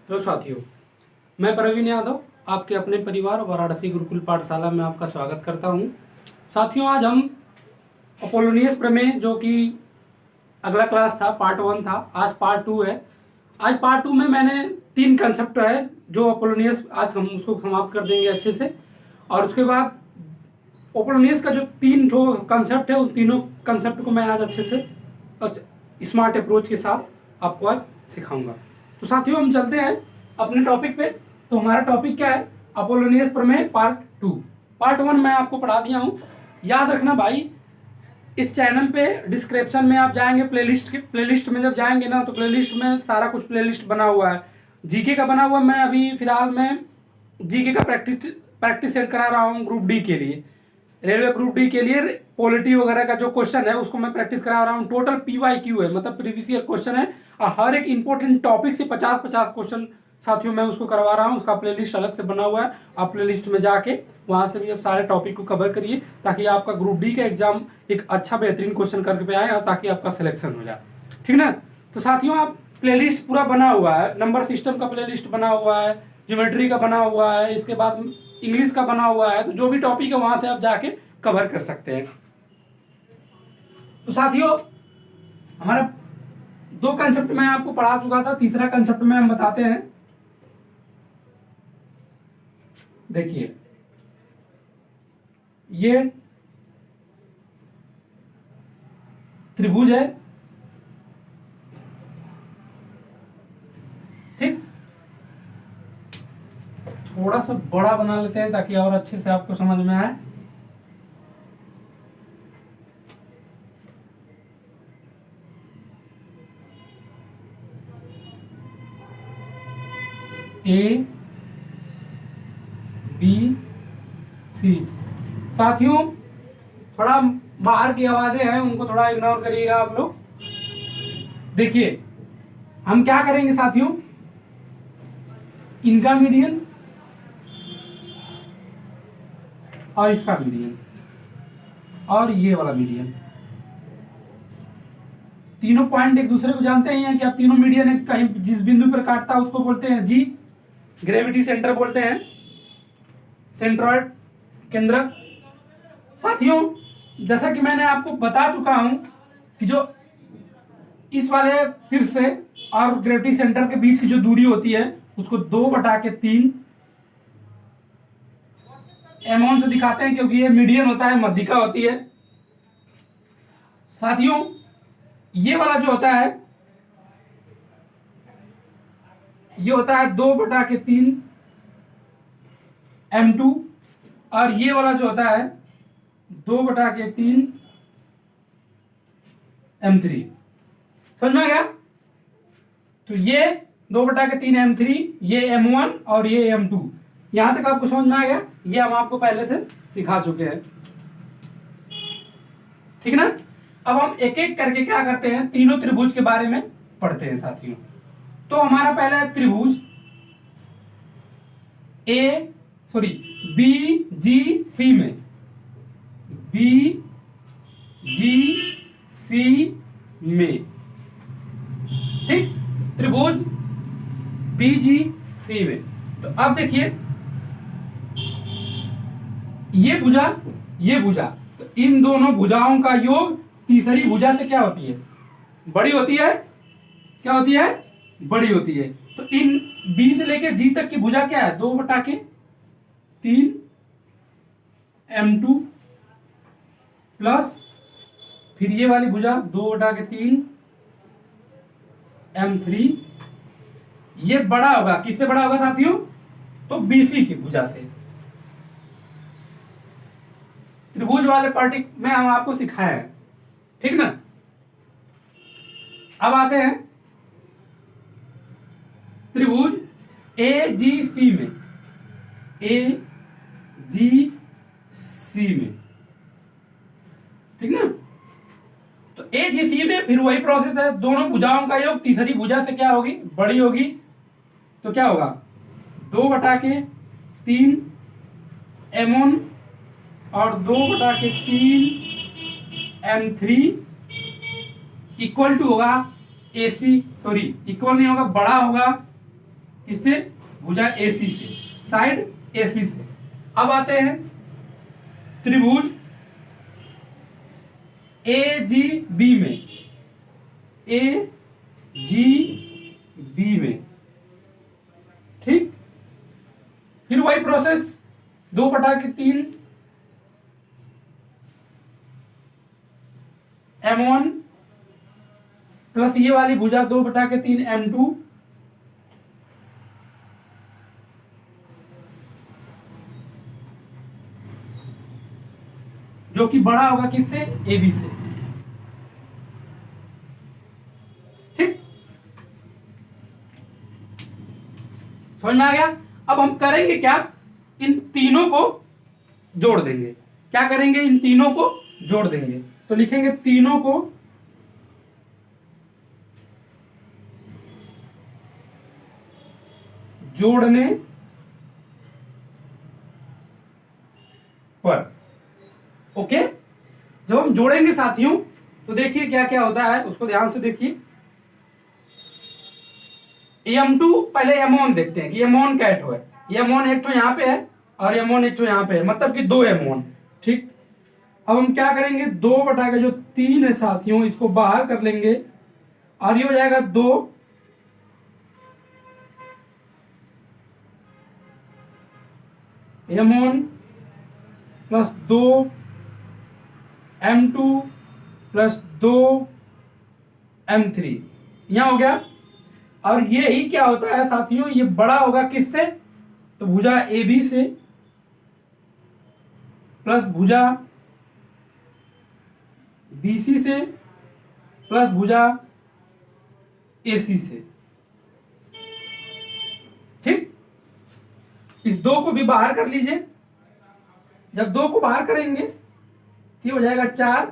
Hello साथियों, मैं प्रवीण यादव आपके अपने परिवार वाराणसी गुरुकुल पाठशाला में आपका स्वागत करता हूं। साथियों, आज हम अपोलोनियस प्रमेय जो कि अगला क्लास था, पार्ट 1 था, आज पार्ट 2 है। आज पार्ट 2 में मैंने 3 कंसेप्ट है जो अपोलोनियस, आज हम उसको समाप्त कर देंगे अच्छे से। और उसके बाद अपोलोनियस का जो 3 जो कंसेप्ट है उन तीनों कंसेप्ट को मैं आज अच्छे से और स्मार्ट अप्रोच के साथ आपको आज सिखाऊंगा। तो साथियों, हम चलते हैं अपने टॉपिक पे। तो हमारा टॉपिक क्या है? अपोलोनियस प्रमेय पार्ट 2। पार्ट 1 मैं आपको पढ़ा दिया हूं। याद रखना भाई, इस चैनल पे डिस्क्रिप्शन में आप जाएंगे, प्लेलिस्ट में जब जाएंगे ना, तो प्लेलिस्ट में सारा कुछ प्लेलिस्ट बना हुआ है। जीके का बना हुआ, मैं अभी फिलहाल में जीके का प्रैक्टिस सेट करा रहा हूँ ग्रुप डी के लिए, रेलवे ग्रुप डी के लिए। पॉलिटी वगैरह का जो क्वेश्चन है उसको मैं प्रैक्टिस करा रहा हूँ। टोटल पीवाईक्यू है, मतलब प्रीवियस ईयर क्वेश्चन है, और हर एक इंपॉर्टेंट टॉपिक से 50-50 क्वेश्चन साथियों मैं उसको करवा रहा हूँ। उसका प्लेलिस्ट अलग से बना हुआ है, आप प्लेलिस्ट में जाके वहां से भी आप सारे टॉपिक को कवर करिए, ताकि आपका ग्रुप डी का एग्जाम एक अच्छा बेहतरीन क्वेश्चन करके पे आए और ताकि आपका सिलेक्शन हो जाए। ठीक ना? तो साथियों, आप प्लेलिस्ट पूरा बना हुआ है, नंबर सिस्टम का प्लेलिस्ट बना हुआ है, ज्योमेट्री का बना हुआ है, इसके बाद इंग्लिश का बना हुआ है। तो जो भी टॉपिक है वहां से आप जाके कवर कर सकते हैं। तो साथियों, हमारा 2 कंसेप्ट मैं आपको पढ़ा चुका था, तीसरा कंसेप्ट में हम बताते हैं। देखिए, ये त्रिभुज है, ठीक। थोड़ा सा बड़ा बना लेते हैं ताकि और अच्छे से आपको समझ में आए। A B C. साथियों, थोड़ा बाहर की आवाजें हैं, उनको थोड़ा इग्नोर करिएगा आप लोग। देखिए, हम क्या करेंगे साथियों, इनका मीडियन और इसका मीडियन और ये वाला मीडियन, तीनों पॉइंट एक दूसरे को जानते हैं कि आप तीनों मीडियन कहीं जिस बिंदु पर काटता है उसको बोलते हैं जी, ग्रेविटी सेंटर बोलते हैं, सेंट्रॉइड केंद्रक। साथियों, जैसा कि मैंने आपको बता चुका हूं कि जो इस वाले शीर्ष से और ग्रेविटी सेंटर के बीच की जो दूरी होती है उसको 2/3 एमोन से दिखाते हैं, क्योंकि ये मीडियन होता है, मध्यिका होती है। साथियों, ये वाला जो होता है ये होता है 2/3 M2, और ये वाला जो होता है 2/3 M3। समझ में आ गया? तो ये 2/3 M3, ये M1 और ये M2। यहां तक आपको समझ में आ गया? ये हम आपको पहले से सिखा चुके हैं, ठीक ना? अब हम एक एक करके क्या करते हैं, तीनों त्रिभुज के बारे में पढ़ते हैं साथियों। तो हमारा पहला है त्रिभुज बी जी सी में, बी जी सी में, ठीक। त्रिभुज बी जी सी में। तो अब देखिए, ये भुजा, तो इन दोनों भुजाओं का योग तीसरी भुजा से क्या होती है? बड़ी होती है। क्या होती है? बड़ी होती है। तो इन बी से लेकर जी तक की भुजा क्या है? 2/3 M2 प्लस फिर ये वाली भुजा 2/3 M3। ये बड़ा होगा, किससे बड़ा होगा साथियों? तो BC की भुजा से। त्रिभुज वाले पार्टी में हम आपको सिखाया है, ठीक ना? अब आते हैं त्रिभुज AGC में, AGC में, ठीक ना? तो AGC में फिर वही प्रोसेस है, दोनों भुजाओं का योग तीसरी भुजा से क्या होगी? बड़ी होगी। तो क्या होगा? 2/3 M1 और 2/3 M3 इक्वल टू होगा AC, सॉरी इक्वल नहीं होगा, बड़ा होगा किससे? भुजा AC से, साइड AC से। अब आते हैं त्रिभुज AGB में, AGB में, ठीक। फिर वही प्रोसेस, 2/3 M1 प्लस ये वाली भुजा 2/3 M2 जो कि बड़ा होगा किससे? AB से, ठीक। समझ में आ गया? अब हम करेंगे क्या? इन तीनों को जोड़ देंगे। क्या करेंगे? इन तीनों को जोड़ देंगे। तो लिखेंगे तीनों को जोड़ने पर। ओके, जब हम जोड़ेंगे साथियों तो देखिए क्या क्या होता है, उसको ध्यान से देखिए। M2 पहले M1 देखते हैं कि M1 क्या है। M1 एक तो यहाँ पे है और M1 एक तो यहाँ पे है, मतलब कि 2 M1, ठीक। अब हम क्या करेंगे? 2/3 है साथियों, इसको बाहर कर लेंगे और ये हो जाएगा 2 M1 plus 2 M2 plus 2 M3, यहां हो गया। और ये ही क्या होता है साथियों? ये बड़ा होगा किससे? तो भुजा AB से प्लस भुजा BC से प्लस भुजा AC से, ठीक। इस 2 को भी बाहर कर लीजिए। जब 2 को बाहर करेंगे तो हो जाएगा 4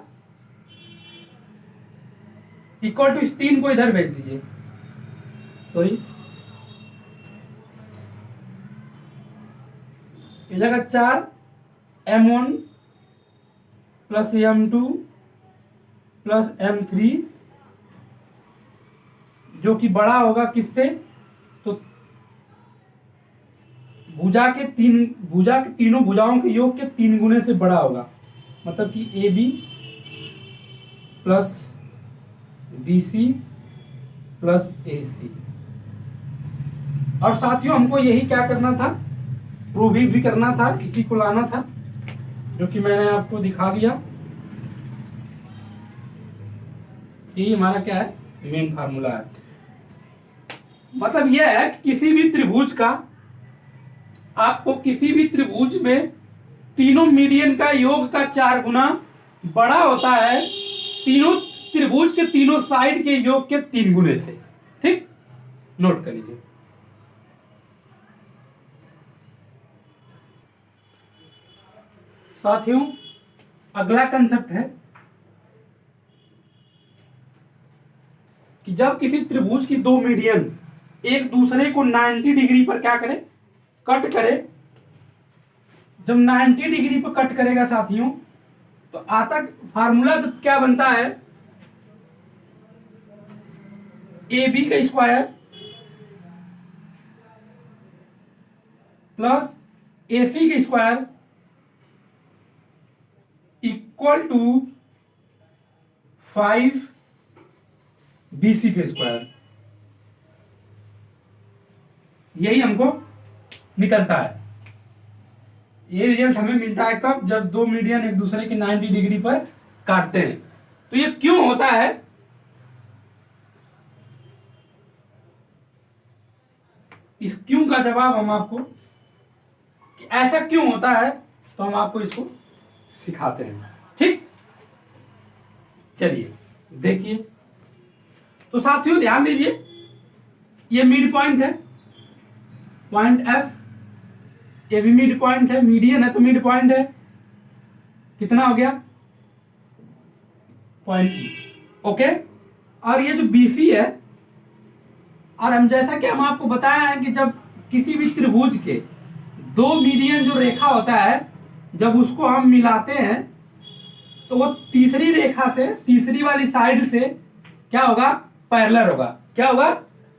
इक्वल टू इस 3 को इधर भेज दीजिए, सॉरी, ये जाएगा 4 M1 plus M2 plus M3 जो कि बड़ा होगा किससे? तो भुजा के तीनों भुजाओं के योग के 3 गुने से बड़ा होगा, मतलब कि AB plus BC plus AC। और साथियों हमको यही क्या करना था? प्रूविंग भी करना था, इसी को लाना था, जो कि मैंने आपको दिखा दिया। ये हमारा क्या है? मेन फार्मूला है। मतलब यह है कि किसी भी त्रिभुज का, आपको किसी भी त्रिभुज में तीनों मीडियन का योग का 4 गुना बड़ा होता है तीनों त्रिभुज के तीनों साइड के योग के 3 गुने से, ठीक। नोट कर लीजिए। साथियों अगला कंसेप्ट है कि जब किसी त्रिभुज की 2 मीडियन एक दूसरे को 90 डिग्री पर क्या करे? कट करे। जब 90 डिग्री पर कट करेगा साथियों तो आता फार्मूला तो क्या बनता है? AB का स्क्वायर प्लस AC का स्क्वायर इक्वल टू 5 BC का स्क्वायर। यही हमको निकलता है। ये रिजल्ट हमें मिलता है कब? जब 2 मीडियन एक दूसरे के 90 डिग्री पर काटते हैं। तो ये क्यों होता है? इस क्यों का जवाब हम आपको, कि ऐसा क्यों होता है, तो हम आपको इसको सिखाते हैं, ठीक। चलिए देखिए। तो साथियों ध्यान दीजिए, ये मिड पॉइंट है, पॉइंट F। ये भी मिड पॉइंट है, मीडियन है तो मिड पॉइंट है। कितना हो गया? Point E, okay. और ये जो BC है, और हम जैसा कि हम आपको बताया है कि जब किसी भी त्रिभुज के 2 मीडियन जो रेखा होता है, जब उसको हम मिलाते हैं तो वो तीसरी रेखा से, तीसरी वाली साइड से क्या होगा? पैरेलल होगा। क्या होगा?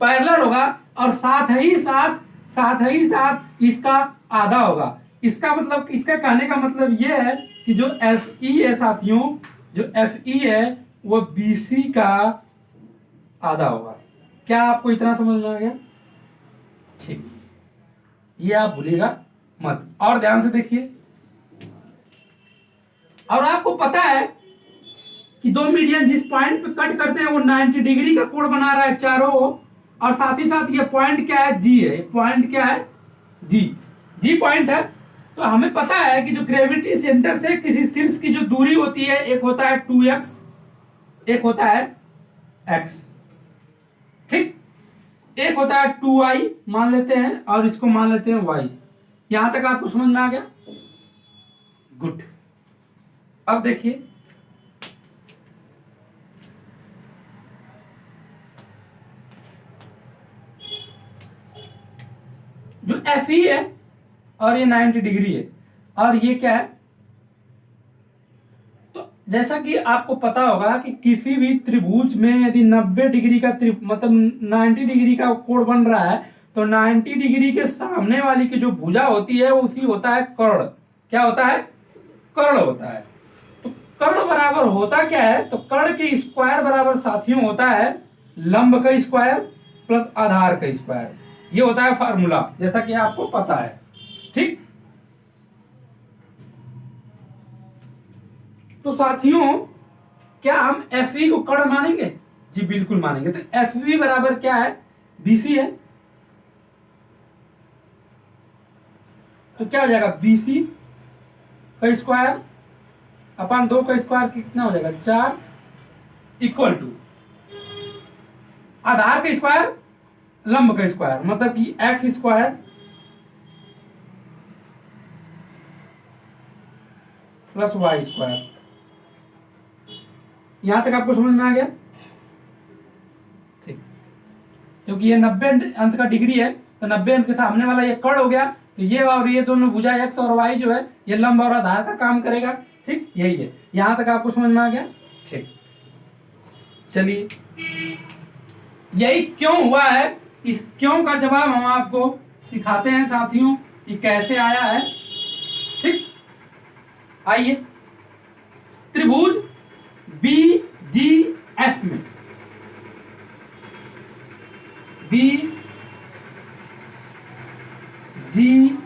पैरेलल होगा और साथ ही साथ इसका आधा होगा। इसका मतलब, इसका कहने का मतलब ये है कि जो एफ ई है साथियों, जो एफ ई है वो बी सी का आधा होगा। क्या आपको इतना समझ में आ गया? ठीक, ये आप भूलिएगा मत। और ध्यान से देखिए, और आपको पता है कि दो मीडियन जिस पॉइंट पे कट करते हैं वो 90 डिग्री का कोण बना रहा है चारों ओर, और साथ ही साथ ये पॉइंट क्या है? जी है। पॉइंट क्या है? जी। जी पॉइंट है। तो हमें पता है कि जो ग्रेविटी सेंटर से किसी शीर्ष की जो दूरी होती है, एक होता है 2x, एक होता है x, ठीक, एक होता है 2y मान लेते हैं और इसको मान लेते हैं y। यहां तक आपको समझ में आ गया? गुड। अब देखिए, जो एफ ई है और ये 90 डिग्री है और ये क्या है? तो जैसा कि आपको पता होगा कि किसी भी त्रिभुज में यदि 90 डिग्री का मतलब 90 डिग्री का कोण बन रहा है, तो 90 डिग्री के सामने वाली की जो भुजा होती है वो उसी होता है कर्ण। क्या होता है? कर्ण होता है। तो कर्ण बराबर होता क्या है? तो कर्ण के स्क्वायर बराबर साथियों होता है लंब का स्क्वायर प्लस आधार का स्क्वायर। ये होता है फार्मूला, जैसा कि आपको पता है, ठीक। तो साथियों, क्या हम एफ ई को कर्ण मानेंगे? जी बिल्कुल मानेंगे। तो एफ वी बराबर क्या है? बीसी है। तो क्या हो जाएगा? बीसी का स्क्वायर अपन 2 का स्क्वायर कितना हो जाएगा? 4 इक्वल टू आधार का स्क्वायर लंब का स्क्वायर, मतलब कि x square plus y square. यहां तक आपको समझ में आ गया? ठीक, क्योंकि ये 90 अंश का डिग्री है, तो 90 अंश के सामने वाला ये कर्ण हो गया, तो ये और ये दोनों भुजा एक्स और वाई जो है ये लंब और आधार का काम करेगा। ठीक, यही है। यहां तक आपको समझ में आ गया? ठीक, चलिए, यही क्यों हुआ है, इस क्यों का जवाब हम आपको सिखाते हैं साथियों कि कैसे आया है। ठीक, आइए, त्रिभुज बी जी एफ में, बी जी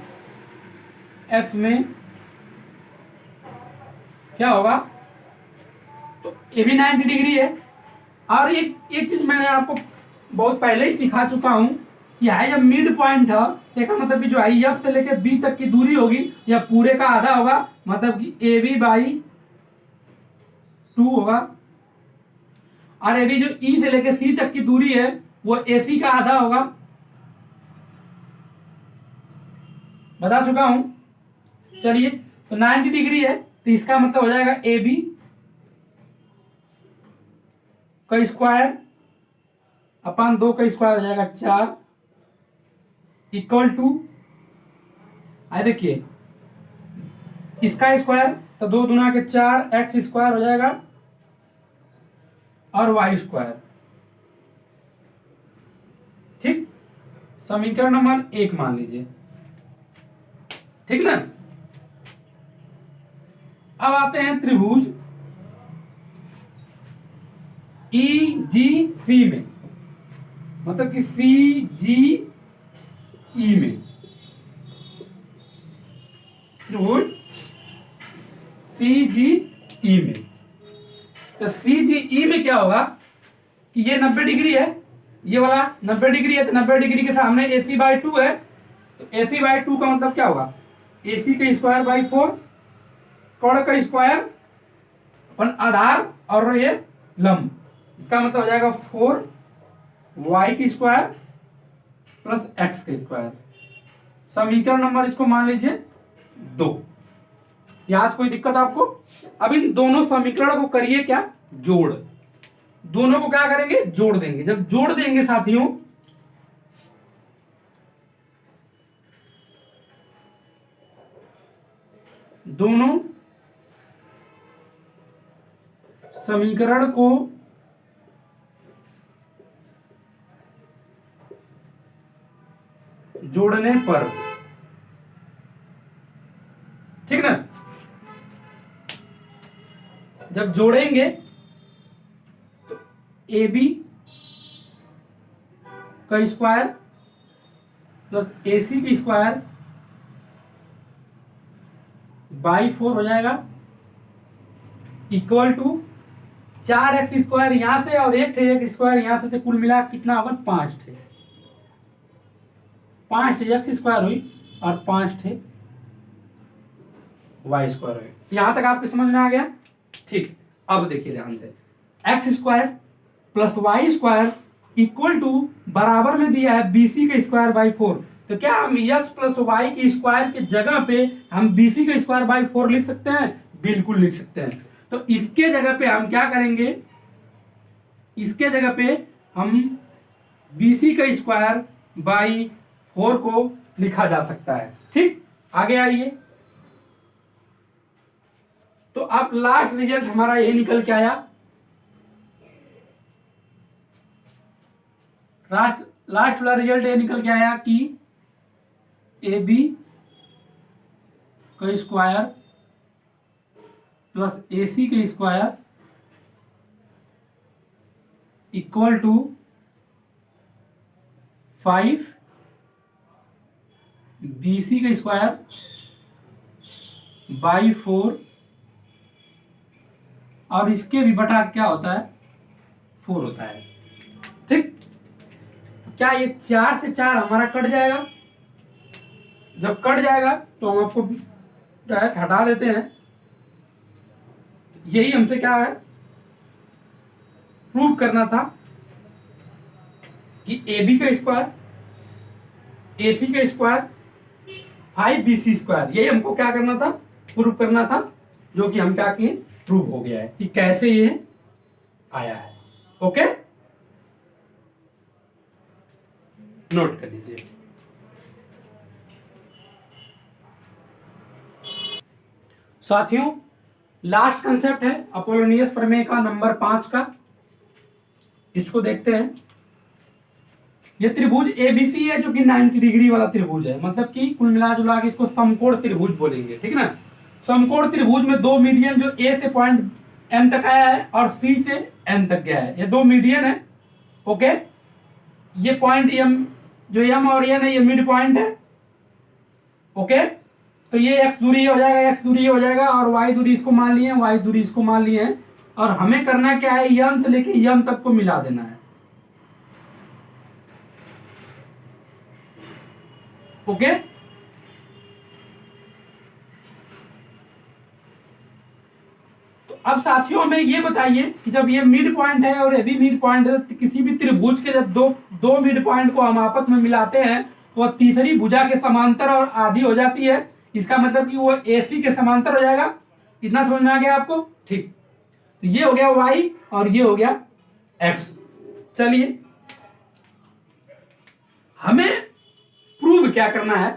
एफ में क्या होगा? तो ये भी 90 डिग्री है। और एक चीज मैंने आपको बहुत पहले ही सिखा चुका हूं कि है जब मिड पॉइंट है, देखा मतलब कि जो आई एफ से लेकर बी तक की दूरी होगी यह पूरे का आधा होगा, मतलब कि ए बी बाई 2 होगा। और ए बी जो ई से लेकर सी तक की दूरी है वो ए सी का आधा होगा। बता चुका हूं। चलिए, तो 90 डिग्री है, तो इसका मतलब हो जाएगा ए बी का स्क्वायर अपन 2 का स्क्वायर हो जाएगा 4 इक्वल टू, आए देखिए, इसका स्क्वायर तो 2 दूना के 4 एक्स स्क्वायर हो जाएगा और वाई स्क्वायर। ठीक, समीकरण नंबर 1 मान लीजिए, ठीक ना। अब आते हैं त्रिभुज ई जी सी में, मतलब कि सी जी ई में, त्रिभुज सी जी ई में। तो सी जी ई में क्या होगा कि ये 90 डिग्री है, ये वाला 90 डिग्री है, तो 90 डिग्री के सामने ए सी बाई 2 है, तो ए सी बाई 2 का मतलब क्या होगा? ए सी का स्क्वायर बाई 4, कर्ण का स्क्वायर अपन आधार और ये लंब, इसका मतलब हो जाएगा 4 वाई की स्क्वायर प्लस एक्स का स्क्वायर। समीकरण नंबर इसको मान लीजिए 2। यहां कोई दिक्कत आपको? अब इन दोनों समीकरण को करिए क्या? जोड़। दोनों को क्या करेंगे? जोड़ देंगे। जब जोड़ देंगे साथियों, दोनों समीकरण को जोड़ने पर, ठीक ना, जब जोड़ेंगे तो ए बी का स्क्वायर प्लस ए सी का स्क्वायर बाई 4 हो जाएगा, इक्वल टू 4x² यहां से और 1x² यहां से, कुल मिला कितना होगा 5 थे, 5 x² हुई और 5 थे y² हुई। यहां तक आपके समझ में आ गया? ठीक, अब देखिए ध्यान से, x² plus y² equal to बराबर में दिया है bc का स्क्वायर बाई 4, तो क्या हम x प्लस y के स्क्वायर के जगह पे हम bc का स्क्वायर बाई 4 लिख सकते हैं? बिल्कुल लिख सकते हैं। तो इसके जगह पे हम क्या करेंगे, इसके जगह पे हम bc का स्क्वायर बाई 4 को लिखा जा सकता है। ठीक, आगे आइए। तो अब लास्ट रिजल्ट हमारा ये निकल के आया, लास्ट वाला रिजल्ट ये निकल के आया कि ए बी का स्क्वायर प्लस ए सी का square equal to 5 B C का स्क्वायर बाई 4, और इसके भी बटा क्या होता है 4 होता है। ठीक, क्या ये 4 से 4 हमारा कट जाएगा? जब कट जाएगा तो हम आपको डायरेक्ट हटा देते हैं। यही हमसे क्या है प्रूव करना था कि ए बी का स्क्वायर ए सी का स्क्वायर 5bc², यही हमको क्या करना था, प्रूव करना था, जो कि हम क्या किए, प्रूव हो गया है कि कैसे ये आया है। ओके, नोट कर लीजिए। साथियों, लास्ट कंसेप्ट है अपोलोनियस प्रमेय का नंबर 5 का, इसको देखते हैं। ये त्रिभुज एबीसी है जो कि 90 डिग्री वाला त्रिभुज है, मतलब कि कुल मिला जुला के इसको समकोण त्रिभुज बोलेंगे। ठीक ना, समकोण त्रिभुज में दो मीडियन जो ए से पॉइंट एम तक आया है और सी से एन तक गया है, ये दो मीडियन है। ओके, ये पॉइंट एम, जो एम और एन है, ये मिड पॉइंट है। ओके, तो ये एक्स दूरी हो जाएगा, एक्स दूरी हो जाएगा, और वाई दूरी इसको मान लिए, वाई दूरी इसको मान लिए हैं, और हमें करना क्या है, यम से लेके यम तक को मिला देना है। ओके, तो अब साथियों हमें ये बताइए कि जब ये मिड पॉइंट है और ये भी मिड पॉइंट है, तो किसी भी त्रिभुज के जब दो मिड पॉइंट को हम आपस में मिलाते हैं तो तीसरी भुजा के समांतर और आधी हो जाती है। इसका मतलब कि वो AC के समांतर हो जाएगा। इतना समझ में आ गया आपको? ठीक, तो ये हो गया y और ये हो गया x। चलिए, हमें प्रूव क्या करना है,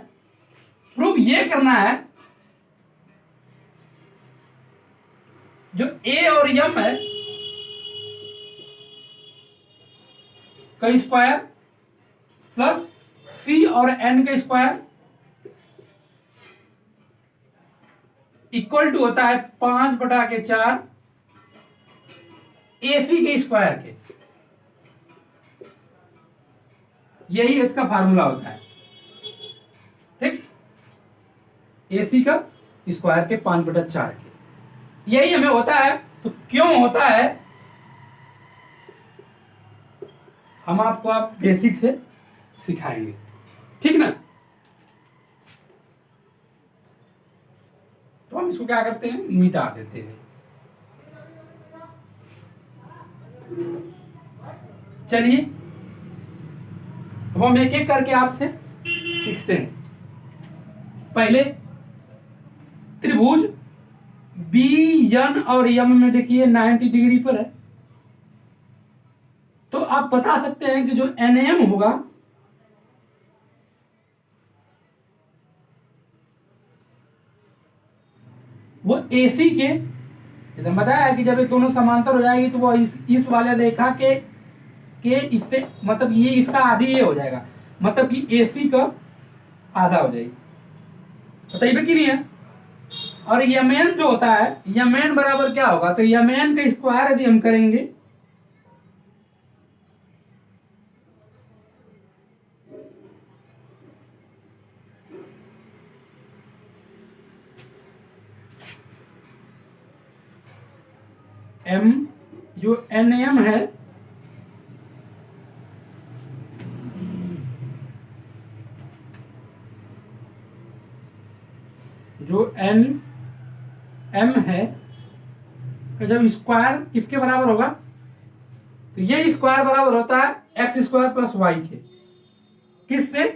प्रूव ये करना है जो a और m है का स्क्वायर प्लस c और n का स्क्वायर इक्वल टू होता है 5/4 AC के स्क्वायर के। यही इसका फार्मूला होता है। ठीक, AC का स्क्वायर के 5/4 के, यही हमें होता है। तो क्यों होता है, हम आपको आप बेसिक से सिखाएंगे। ठीक ना, तो हम इसको क्या करते हैं, मिटा देते हैं। चलिए, अब हम एक एक करके आपसे सीखते हैं। पहले त्रिभुज बी, एन और यम में देखिए 90 डिग्री पर है, तो आप बता सकते हैं कि जो एनएम होगा वो AC के, जैसे बताया कि जब ये दोनों समांतर हो जाएगी तो वो इस वाले रेखा के इससे, मतलब ये इसका आधी ये हो जाएगा, मतलब कि AC का आधा हो जाएगी। बताइए कि नहीं है। और यमन जो होता है, यमन बराबर क्या होगा, तो यमन का स्क्वायर यदि हम करेंगे एम, जो एन एम है, जो एन एम है, तो जब स्क्वायर किसके बराबर होगा, तो ये स्क्वायर बराबर होता है एक्स स्क्वायर प्लस वाई के। किससे,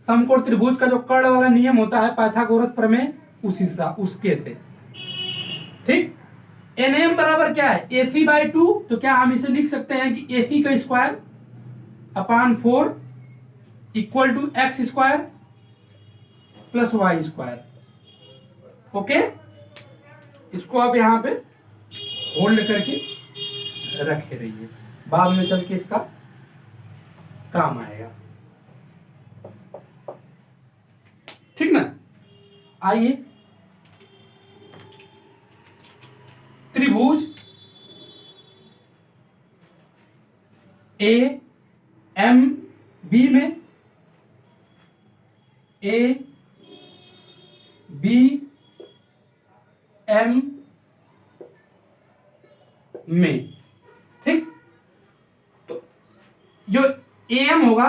समकोण त्रिभुज का जो कर्ण वाला नियम होता है पाइथागोरस प्रमेय, उसके से। ठीक। एन एम बराबर क्या है, ए सी बाई 2, तो क्या हम इसे लिख सकते हैं कि ए सी का square upon 4 equal to x square plus y square. Okay, इसको आप यहां पे होल्ड करके रखे रहिए, बाद में चल के इसका काम आएगा। ठीक ना। आइए, त्रिभुज ए एम बी में, ए बी एम में। ठीक, तो जो ए एम होगा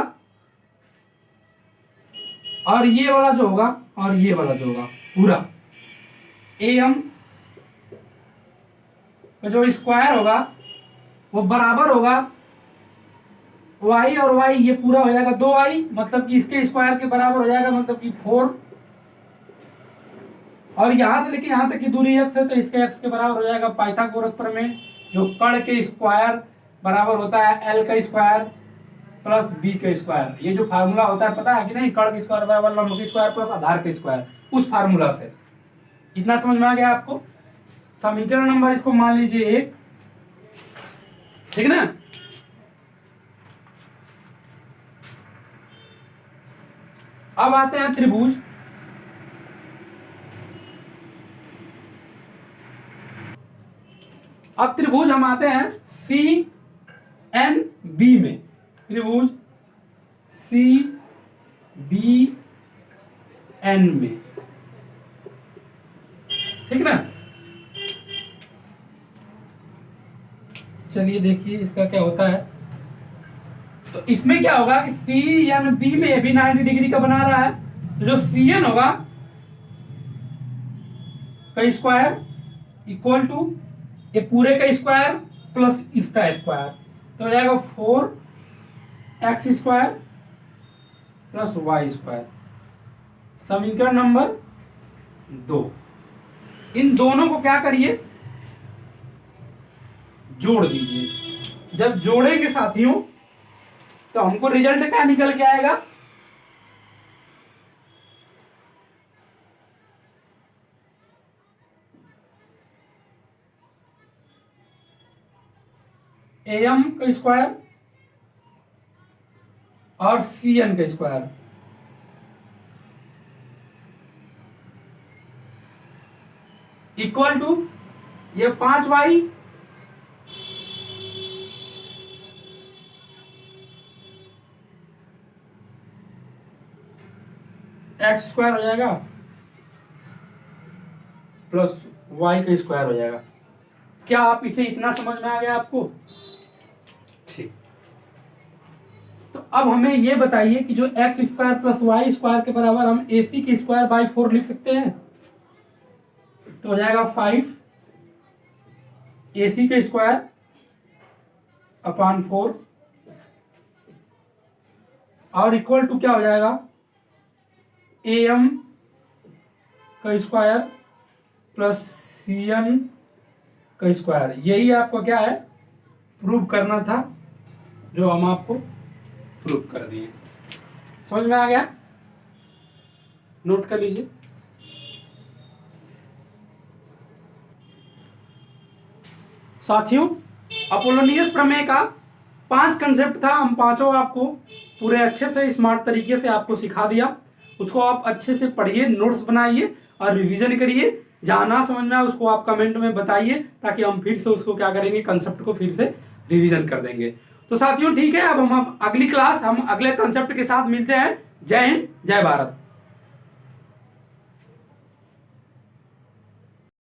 और ये वाला जो होगा और ये वाला जो होगा पूरा ए एम का जो स्क्वायर होगा वो बराबर होगा y और y, ये पूरा हो जाएगा 2y, मतलब कि इसके स्क्वायर के बराबर हो जाएगा, मतलब कि 4। और यहां से लेके यहां तक की दूरी x है, तो इसके x के बराबर हो जाएगा पाइथागोरस प्रमेय, जो कर्ण के स्क्वायर बराबर होता है l का स्क्वायर प्लस b का स्क्वायर। ये जो फार्मूला होता है पता है कि नहीं, कर्ण का स्क्वायर बराबर लंब का स्क्वायर प्लस आधार का स्क्वायर, उस फार्मूला से। इतना समझ में आ गया आपको। समीकरण नंबर इसको मान लीजिए 1, ठीक ना। अब आते हैं त्रिभुज, अब त्रिभुज हम आते हैं सी एन बी में, त्रिभुज सी बी एन में। ठीक ना। चलिए देखिए इसका क्या होता है। तो इसमें क्या होगा कि सी एन बी में भी 90 डिग्री का बना रहा है, तो जो सी एन होगा का स्क्वायर इक्वल टू ये पूरे का स्क्वायर प्लस इसका स्क्वायर, तो हो जाएगा 4x square plus y square. समीकरण नंबर 2। इन दोनों को क्या करिए, जोड़ दीजिए। जब जोड़ेंगे साथियों तो हमको रिजल्ट क्या निकल के आएगा, एम का स्क्वायर और सी एन का स्क्वायर इक्वल टू ये 5y एक्स स्क्वायर हो जाएगा प्लस वाई का स्क्वायर हो जाएगा। क्या आप इसे इतना समझ में आ गया आपको। ठीक, तो अब हमें ये बताइए कि जो x square plus y square के बराबर हम ए सी के स्क्वायर बाई 4 लिख सकते हैं, तो हो जाएगा 5 ए सी का स्क्वायर अपॉन 4 और इक्वल टू क्या हो जाएगा, ए एम का स्क्वायर प्लस सी एन का स्क्वायर। यही आपको क्या है, प्रूव करना था, जो हम आपको प्रूव कर दिए। समझ में आ गया, नोट कर लीजिए। साथियों, अपोलोनियस प्रमेय का 5 कंसेप्ट था, हम पांचों आपको पूरे अच्छे से स्मार्ट तरीके से आपको सिखा दिया। उसको आप अच्छे से पढ़िए, नोट्स बनाइए और रिवीजन करिए। जहां ना समझ में आए उसको आप कमेंट में बताइए, ताकि हम फिर से उसको क्या करेंगे, कंसेप्ट को फिर से रिवीजन कर देंगे। तो साथियों ठीक है, अब हम अगली क्लास हम अगले कंसेप्ट के साथ मिलते हैं। जय हिंद, जय भारत।